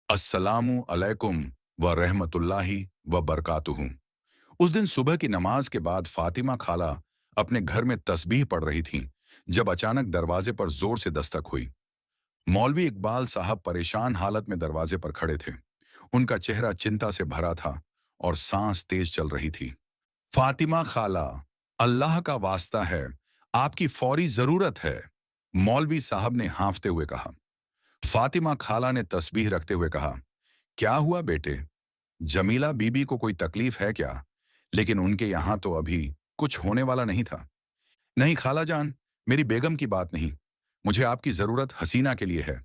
अस्सलामु अलैकुम व रहमतुल्लाहि व बरकातुहू। उस दिन सुबह की नमाज के बाद फातिमा खाला अपने घर में तस्बीह पढ़ रही थीं, जब अचानक दरवाजे पर जोर से दस्तक हुई। मौलवी इकबाल साहब परेशान हालत में दरवाजे पर खड़े थे। उनका चेहरा चिंता से भरा था और सांस तेज चल रही थी। फातिमा खाला, अल्लाह का वास्ता है, आपकी फौरी जरूरत है, मौलवी साहब ने हांफते हुए कहा। फातिमा खाला ने तस्बीह रखते हुए कहा, क्या हुआ बेटे? जमीला बीबी को कोई तकलीफ है क्या? लेकिन उनके यहां तो अभी कुछ होने वाला नहीं था। नहीं खाला जान, मेरी बेगम की बात नहीं, मुझे आपकी जरूरत हसीना के लिए है,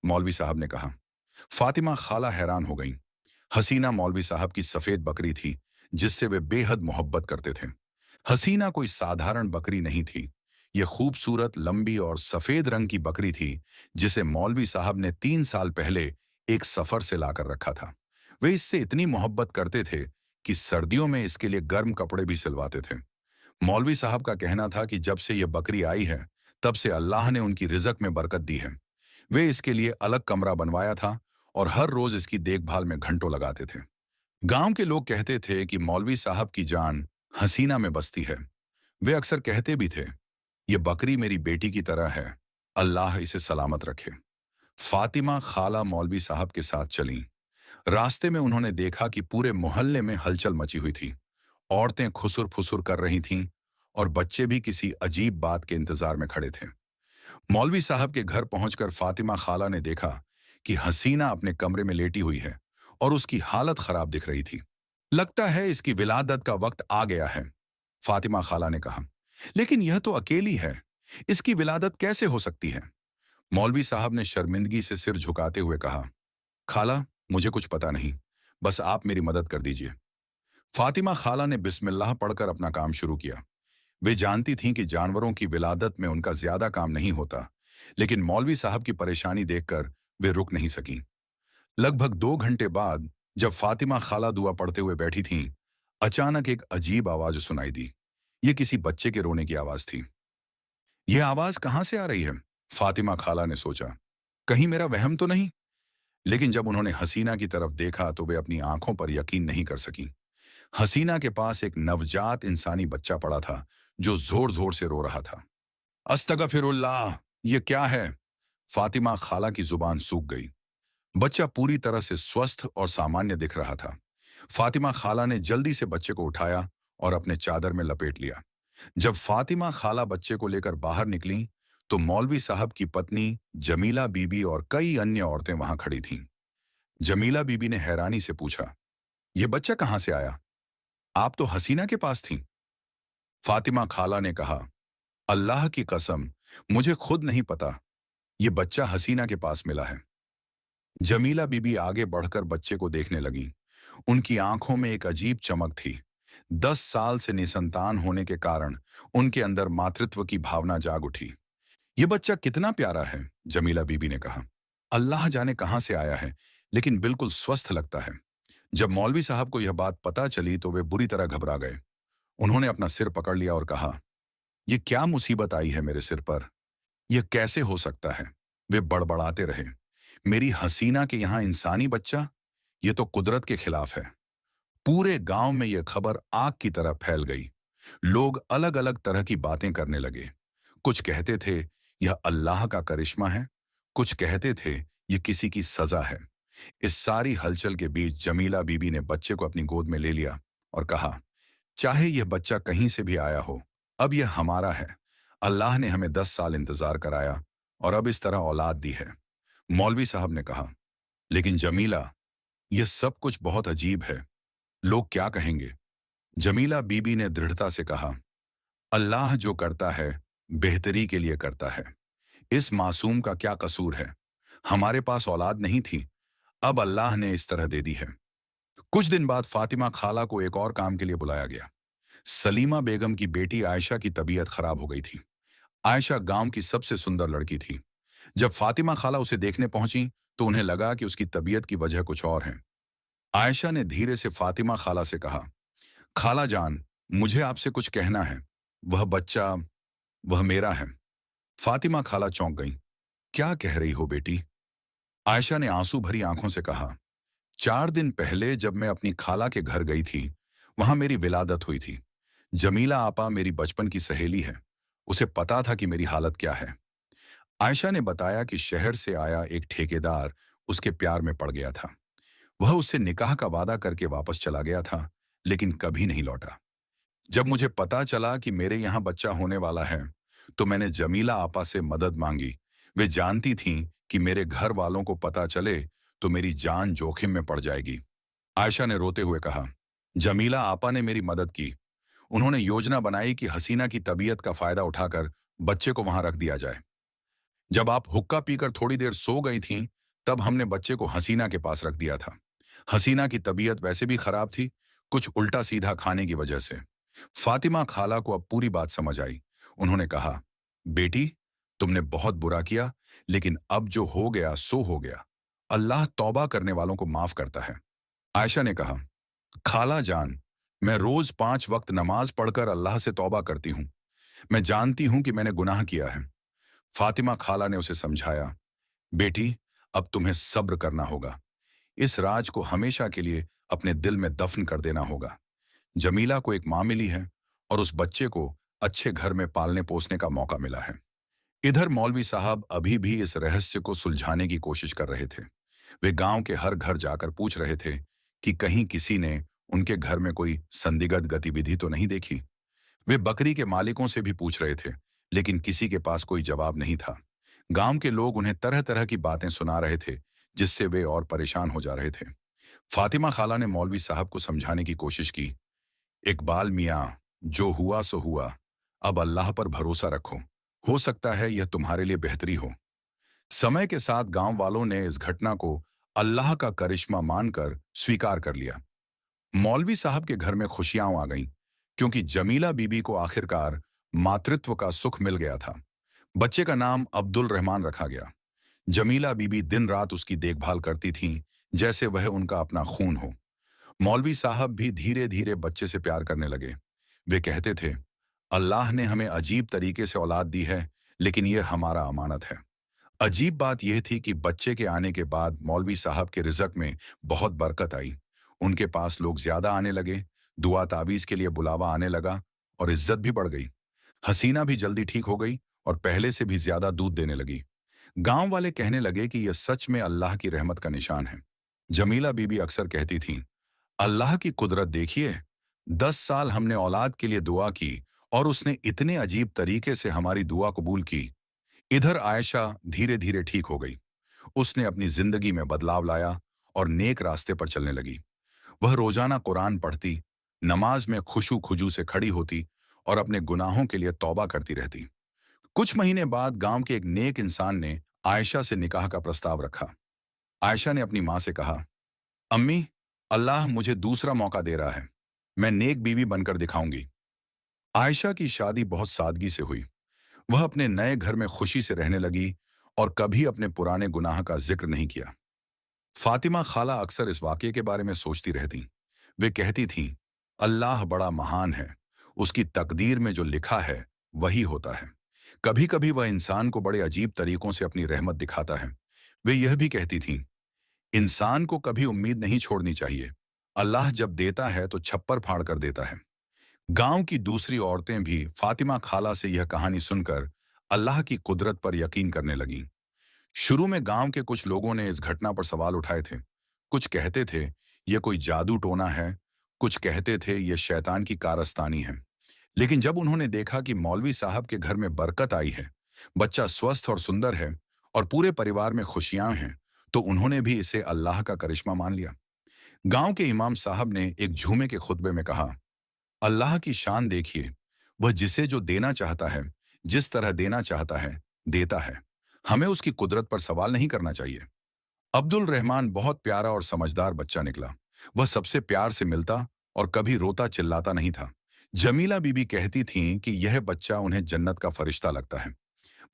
मौलवी साहब ने कहा। फातिमा खाला हैरान हो गईं। हसीना मौलवी साहब की सफेद बकरी थी, जिससे वे बेहद मोहब्बत करते थे। हसीना कोई साधारण बकरी नहीं थी। यह खूबसूरत, लंबी और सफेद रंग की बकरी थी, जिसे मौलवी साहब ने 3 साल पहले एक सफर से लाकर रखा था। वे इससे इतनी मोहब्बत करते थे कि सर्दियों में इसके लिए गर्म कपड़े भी सिलवाते थे। मौलवी साहब का कहना था कि जब से यह बकरी आई है, तब से अल्लाह ने उनकी रिज़्क में बरकत दी है। वे इसके लिए अलग कमरा बनवाया था और हर रोज इसकी देखभाल में घंटों लगाते थे। गांव के लोग कहते थे कि मौलवी साहब की जान हसीना में बसती है। वे अक्सर कहते भी थे, ये बकरी मेरी बेटी की तरह है, अल्लाह इसे सलामत रखे। फातिमा खाला मौलवी साहब के साथ चलीं। रास्ते में उन्होंने देखा कि पूरे मोहल्ले में हलचल मची हुई थी। औरतें खुसुर फुसुर कर रही थीं और बच्चे भी किसी अजीब बात के इंतजार में खड़े थे। मौलवी साहब के घर पहुंचकर फातिमा खाला ने देखा कि हसीना अपने कमरे में लेटी हुई है और उसकी हालत खराब दिख रही थी। लगता है इसकी विलादत का वक्त आ गया है, फातिमा खाला ने कहा। लेकिन यह तो अकेली है, इसकी विलादत कैसे हो सकती है? मौलवी साहब ने शर्मिंदगी से सिर झुकाते हुए कहा, खाला, मुझे कुछ पता नहीं, बस आप मेरी मदद कर दीजिए। फातिमा खाला ने बिस्मिल्लाह पढ़कर अपना काम शुरू किया। वे जानती थीं कि जानवरों की विलादत में उनका ज्यादा काम नहीं होता, लेकिन मौलवी साहब की परेशानी देखकर वे रुक नहीं सकीं। लगभग 2 घंटे बाद जब फातिमा खाला दुआ पढ़ते हुए बैठी थीं, अचानक एक अजीब आवाज सुनाई दी। ये किसी बच्चे के रोने की आवाज थी। यह आवाज कहां से आ रही है? फातिमा खाला ने सोचा, कहीं मेरा वहम तो नहीं? लेकिन जब उन्होंने हसीना की तरफ देखा तो वे अपनी आंखों पर यकीन नहीं कर सकी। हसीना के पास एक नवजात इंसानी बच्चा पड़ा था, जो जोर जोर से रो रहा था। अस्तगफिरुल्लाह, ये क्या है? फातिमा खाला की जुबान सूख गई। बच्चा पूरी तरह से स्वस्थ और सामान्य दिख रहा था। फातिमा खाला ने जल्दी से बच्चे को उठाया और अपने चादर में लपेट लिया। जब फातिमा खाला बच्चे को लेकर बाहर निकलीं, तो मौलवी साहब की पत्नी जमीला बीबी और कई अन्य औरतें वहां खड़ी थीं। जमीला बीबी ने हैरानी से पूछा, यह बच्चा कहां से आया? आप तो हसीना के पास थीं। फातिमा खाला ने कहा, अल्लाह की कसम, मुझे खुद नहीं पता, यह बच्चा हसीना के पास मिला है। जमीला बीबी आगे बढ़कर बच्चे को देखने लगी। उनकी आंखों में एक अजीब चमक थी। 10 साल से निसंतान होने के कारण उनके अंदर मातृत्व की भावना जाग उठी। ये बच्चा कितना प्यारा है, जमीला बीबी ने कहा। अल्लाह जाने कहां से आया है, लेकिन बिल्कुल स्वस्थ लगता है। जब मौलवी साहब को यह बात पता चली तो वे बुरी तरह घबरा गए। उन्होंने अपना सिर पकड़ लिया और कहा, यह क्या मुसीबत आई है मेरे सिर पर? यह कैसे हो सकता है? वे बड़बड़ाते रहे, मेरी हसीना के यहाँ इंसानी बच्चा? यह तो कुदरत के खिलाफ है। पूरे गांव में यह खबर आग की तरह फैल गई। लोग अलग अलग तरह की बातें करने लगे। कुछ कहते थे यह अल्लाह का करिश्मा है, कुछ कहते थे यह किसी की सजा है। इस सारी हलचल के बीच जमीला बीबी ने बच्चे को अपनी गोद में ले लिया और कहा, चाहे यह बच्चा कहीं से भी आया हो, अब यह हमारा है। अल्लाह ने हमें 10 साल इंतजार कराया और अब इस तरह औलाद दी है। मौलवी साहब ने कहा, लेकिन जमीला, यह सब कुछ बहुत अजीब है, लोग क्या कहेंगे? जमीला बीबी ने दृढ़ता से कहा, अल्लाह जो करता है बेहतरी के लिए करता है। इस मासूम का क्या कसूर है? हमारे पास औलाद नहीं थी, अब अल्लाह ने इस तरह दे दी है। कुछ दिन बाद फातिमा खाला को एक और काम के लिए बुलाया गया। सलीमा बेगम की बेटी आयशा की तबीयत खराब हो गई थी। आयशा गांव की सबसे सुंदर लड़की थी। जब फातिमा खाला उसे देखने पहुंची तो उन्हें लगा कि उसकी तबीयत की वजह कुछ और है। आयशा ने धीरे से फातिमा खाला से कहा, खाला जान, मुझे आपसे कुछ कहना है। वह बच्चा, वह मेरा है। फातिमा खाला चौंक गई। क्या कह रही हो बेटी? आयशा ने आंसू भरी आंखों से कहा, 4 दिन पहले जब मैं अपनी खाला के घर गई थी, वहां मेरी विलादत हुई थी। जमीला आपा मेरी बचपन की सहेली है। उसे पता था कि मेरी हालत क्या है। आयशा ने बताया कि शहर से आया एक ठेकेदार उसके प्यार में पड़ गया था। वह उससे निकाह का वादा करके वापस चला गया था, लेकिन कभी नहीं लौटा। जब मुझे पता चला कि मेरे यहाँ बच्चा होने वाला है, तो मैंने जमीला आपा से मदद मांगी। वे जानती थीं कि मेरे घर वालों को पता चले तो मेरी जान जोखिम में पड़ जाएगी। आयशा ने रोते हुए कहा, जमीला आपा ने मेरी मदद की। उन्होंने योजना बनाई कि हसीना की तबीयत का फायदा उठाकर बच्चे को वहां रख दिया जाए। जब आप हुक्का पीकर थोड़ी देर सो गई थीं, तब हमने बच्चे को हसीना के पास रख दिया था। हसीना की तबीयत वैसे भी खराब थी, कुछ उल्टा सीधा खाने की वजह से। फातिमा खाला को अब पूरी बात समझ आई। उन्होंने कहा, बेटी, तुमने बहुत बुरा किया, लेकिन अब जो हो गया सो हो गया। अल्लाह तौबा करने वालों को माफ करता है। आयशा ने कहा, खाला जान, मैं रोज 5 वक्त नमाज पढ़कर अल्लाह से तौबा करती हूँ। मैं जानती हूँ कि मैंने गुनाह किया है। फातिमा खाला ने उसे समझाया, बेटी, अब तुम्हें सब्र करना होगा। इस राज को हमेशा के लिए अपने दिल में दफन कर देना होगा। जमीला को एक माँ मिली है और उस बच्चे को अच्छे घर में पालने पोसने का मौका मिला है। इधर मौलवी साहब अभी भी इस रहस्य को सुलझाने की कोशिश कर रहे थे। वे गांव के हर घर जाकर पूछ रहे थे कि कहीं किसी ने उनके घर में कोई संदिग्ध गतिविधि तो नहीं देखी। वे बकरी के मालिकों से भी पूछ रहे थे, लेकिन किसी के पास कोई जवाब नहीं था। गांव के लोग उन्हें तरह तरह की बातें सुना रहे थे, जिससे वे और परेशान हो जा रहे थे। फातिमा खाला ने मौलवी साहब को समझाने की कोशिश की, इकबाल मियाँ, जो हुआ सो हुआ। अब अल्लाह पर भरोसा रखो। हो सकता है यह तुम्हारे लिए बेहतरी हो। समय के साथ गांव वालों ने इस घटना को अल्लाह का करिश्मा मानकर स्वीकार कर लिया। मौलवी साहब के घर में खुशियां आ गईं, क्योंकि जमीला बीबी को आखिरकार मातृत्व का सुख मिल गया था। बच्चे का नाम अब्दुल रहमान रखा गया। जमीला बीबी दिन रात उसकी देखभाल करती थीं, जैसे वह उनका अपना खून हो। मौलवी साहब भी धीरे धीरे बच्चे से प्यार करने लगे। वे कहते थे, अल्लाह ने हमें अजीब तरीके से औलाद दी है, लेकिन यह हमारा अमानत है। अजीब बात यह थी कि बच्चे के आने के बाद मौलवी साहब के रिज़्क में बहुत बरकत आई। उनके पास लोग ज्यादा आने लगे, दुआ तावीज के लिए बुलावा आने लगा और इज्जत भी बढ़ गई। हसीना भी जल्दी ठीक हो गई और पहले से भी ज्यादा दूध देने लगी। गांव वाले कहने लगे कि यह सच में अल्लाह की रहमत का निशान है। जमीला बीबी अक्सर कहती थीं, अल्लाह की कुदरत देखिए, 10 साल हमने औलाद के लिए दुआ की और उसने इतने अजीब तरीके से हमारी दुआ कबूल की। इधर आयशा धीरे धीरे ठीक हो गई। उसने अपनी जिंदगी में बदलाव लाया और नेक रास्ते पर चलने लगी। वह रोजाना कुरान पढ़ती, नमाज में खुशू खुजू से खड़ी होती और अपने गुनाहों के लिए तौबा करती रहती। कुछ महीने बाद गांव के एक नेक इंसान ने आयशा से निकाह का प्रस्ताव रखा। आयशा ने अपनी मां से कहा, अम्मी, अल्लाह मुझे दूसरा मौका दे रहा है। मैं नेक बीवी बनकर दिखाऊंगी। आयशा की शादी बहुत सादगी से हुई। वह अपने नए घर में खुशी से रहने लगी और कभी अपने पुराने गुनाह का जिक्र नहीं किया। फातिमा खाला अक्सर इस वाक़ये के बारे में सोचती रहती। वे कहती थीं, अल्लाह बड़ा महान है, उसकी तकदीर में जो लिखा है वही होता है। कभी कभी वह इंसान को बड़े अजीब तरीकों से अपनी रहमत दिखाता है। वे यह भी कहती थीं, इंसान को कभी उम्मीद नहीं छोड़नी चाहिए। अल्लाह जब देता है तो छप्पर फाड़ कर देता है। गांव की दूसरी औरतें भी फातिमा खाला से यह कहानी सुनकर अल्लाह की कुदरत पर यकीन करने लगीं। शुरू में गांव के कुछ लोगों ने इस घटना पर सवाल उठाए थे। कुछ कहते थे यह कोई जादू टोना है, कुछ कहते थे यह शैतान की कारस्तानी है। लेकिन जब उन्होंने देखा कि मौलवी साहब के घर में बरकत आई है, बच्चा स्वस्थ और सुंदर है और पूरे परिवार में खुशियां हैं, तो उन्होंने भी इसे अल्लाह का करिश्मा मान लिया। गांव के इमाम साहब ने एक जुमे के खुतबे में कहा, अल्लाह की शान देखिए, वह जिसे जो देना चाहता है, जिस तरह देना चाहता है, देता है। हमें उसकी कुदरत पर सवाल नहीं करना चाहिए। अब्दुल रहमान बहुत प्यारा और समझदार बच्चा निकला। वह सबसे प्यार से मिलता और कभी रोता चिल्लाता नहीं था। जमीला बीबी कहती थीं कि यह बच्चा उन्हें जन्नत का फरिश्ता लगता है।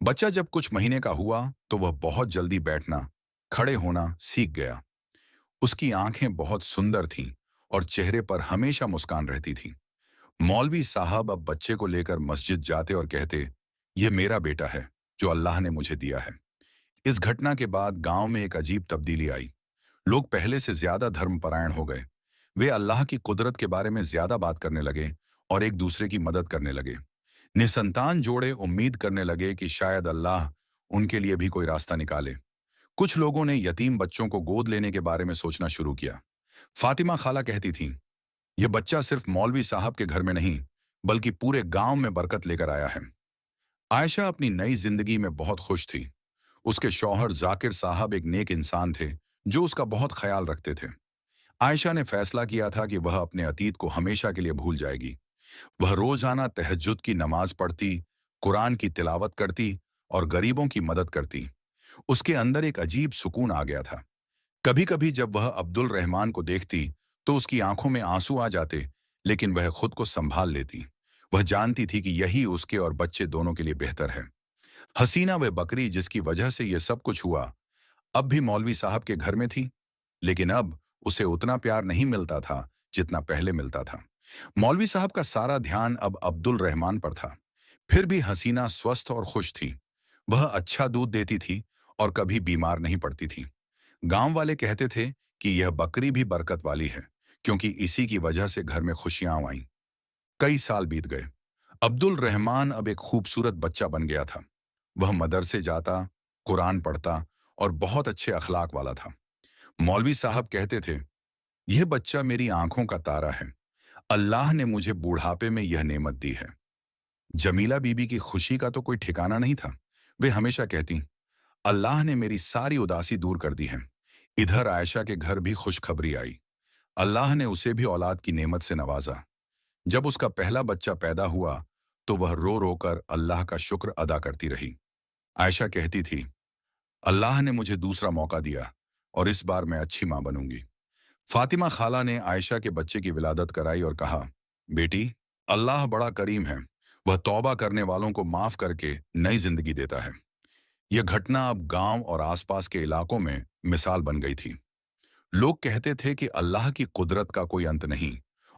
बच्चा जब कुछ महीने का हुआ तो वह बहुत जल्दी बैठना, खड़े होना सीख गया। उसकी आंखें बहुत सुंदर थीं और चेहरे पर हमेशा मुस्कान रहती थी। मौलवी साहब अब बच्चे को लेकर मस्जिद जाते और कहते, यह मेरा बेटा है जो अल्लाह ने मुझे दिया है। इस घटना के बाद गांव में एक अजीब तब्दीली आई। लोग पहले से ज्यादा धर्मपरायण हो गए। वे अल्लाह की कुदरत के बारे में ज्यादा बात करने लगे और एक दूसरे की मदद करने लगे। निसंतान जोड़े उम्मीद करने लगे कि शायद अल्लाह उनके लिए भी कोई रास्ता निकाले। कुछ लोगों ने यतीम बच्चों को गोद लेने के बारे में सोचना शुरू किया। फातिमा खाला कहती थीं, यह बच्चा सिर्फ मौलवी साहब के घर में नहीं, बल्कि पूरे गांव में बरकत लेकर आया है। आयशा अपनी नई जिंदगी में बहुत खुश थी। उसके शौहर जाकिर साहब एक नेक इंसान थे जो उसका बहुत ख्याल रखते थे। आयशा ने फैसला किया था कि वह अपने अतीत को हमेशा के लिए भूल जाएगी। वह रोजाना तहज्जुद की नमाज पढ़ती, कुरान की तिलावत करती और गरीबों की मदद करती। उसके अंदर एक अजीब सुकून आ गया था। कभी कभी जब वह अब्दुल रहमान को देखती तो उसकी आंखों में आंसू आ जाते, लेकिन वह खुद को संभाल लेती। वह जानती थी कि यही उसके और बच्चे दोनों के लिए बेहतर है। हसीना वह बकरी जिसकी वजह से यह सब कुछ हुआ, अब भी मौलवी साहब के घर में थी, लेकिन अब उसे उतना प्यार नहीं मिलता था जितना पहले मिलता था। मौलवी साहब का सारा ध्यान अब अब्दुल रहमान पर था। फिर भी हसीना स्वस्थ और खुश थी। वह अच्छा दूध देती थी और कभी बीमार नहीं पड़ती थी। गांव वाले कहते थे कि यह बकरी भी बरकत वाली है, क्योंकि इसी की वजह से घर में खुशियां आईं। कई साल बीत गए। अब्दुल रहमान अब एक खूबसूरत बच्चा बन गया था। वह मदरसे जाता, कुरान पढ़ता और बहुत अच्छे अखलाक वाला था। मौलवी साहब कहते थे, यह बच्चा मेरी आंखों का तारा है। अल्लाह ने मुझे बूढ़ापे में यह नेमत दी है। जमीला बीबी की खुशी का तो कोई ठिकाना नहीं था। वे हमेशा कहती, अल्लाह ने मेरी सारी उदासी दूर कर दी है। इधर आयशा के घर भी खुशखबरी आई। अल्लाह ने उसे भी औलाद की नेमत से नवाजा। जब उसका पहला बच्चा पैदा हुआ तो वह रो रो कर अल्लाह का शुक्र अदा करती रही। आयशा कहती थी, अल्लाह ने मुझे दूसरा मौका दिया और इस बार मैं अच्छी मां बनूंगी। फातिमा खाला ने आयशा के बच्चे की विलादत कराई और कहा, बेटी, अल्लाह बड़ा करीम है। वह तौबा करने वालों को माफ करके नई जिंदगी देता है। यह घटना अब गांव और आसपास के इलाकों में मिसाल बन गई थी। लोग कहते थे कि अल्लाह की कुदरत का कोई अंत नहीं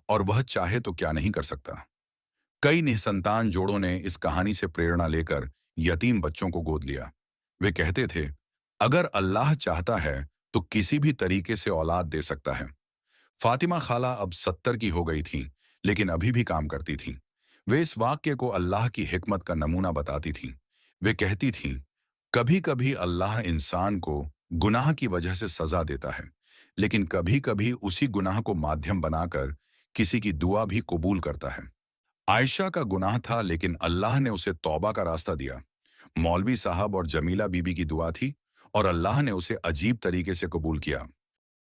और वह चाहे तो क्या नहीं कर सकता। कई निसंतान जोड़ों ने इस कहानी से प्रेरणा लेकर यतीम बच्चों को गोद लिया। वे कहते थे, अगर अल्लाह चाहता है तो किसी भी तरीके से औलाद दे सकता है। फातिमा खाला अब 70 की हो गई थी, लेकिन अभी भी काम करती थीं। वे इस वाक्य को अल्लाह की हिकमत का नमूना बताती थीं। वे कहती थीं, कभी कभी अल्लाह इंसान को गुनाह की वजह से सजा देता है, लेकिन कभी कभी उसी गुनाह को माध्यम बनाकर किसी की दुआ भी कबूल करता है। आयशा का गुनाह था, लेकिन अल्लाह ने उसे तौबा का रास्ता दिया। मौलवी साहब और जमीला बीबी की दुआ थी और अल्लाह ने उसे अजीब तरीके से कबूल किया।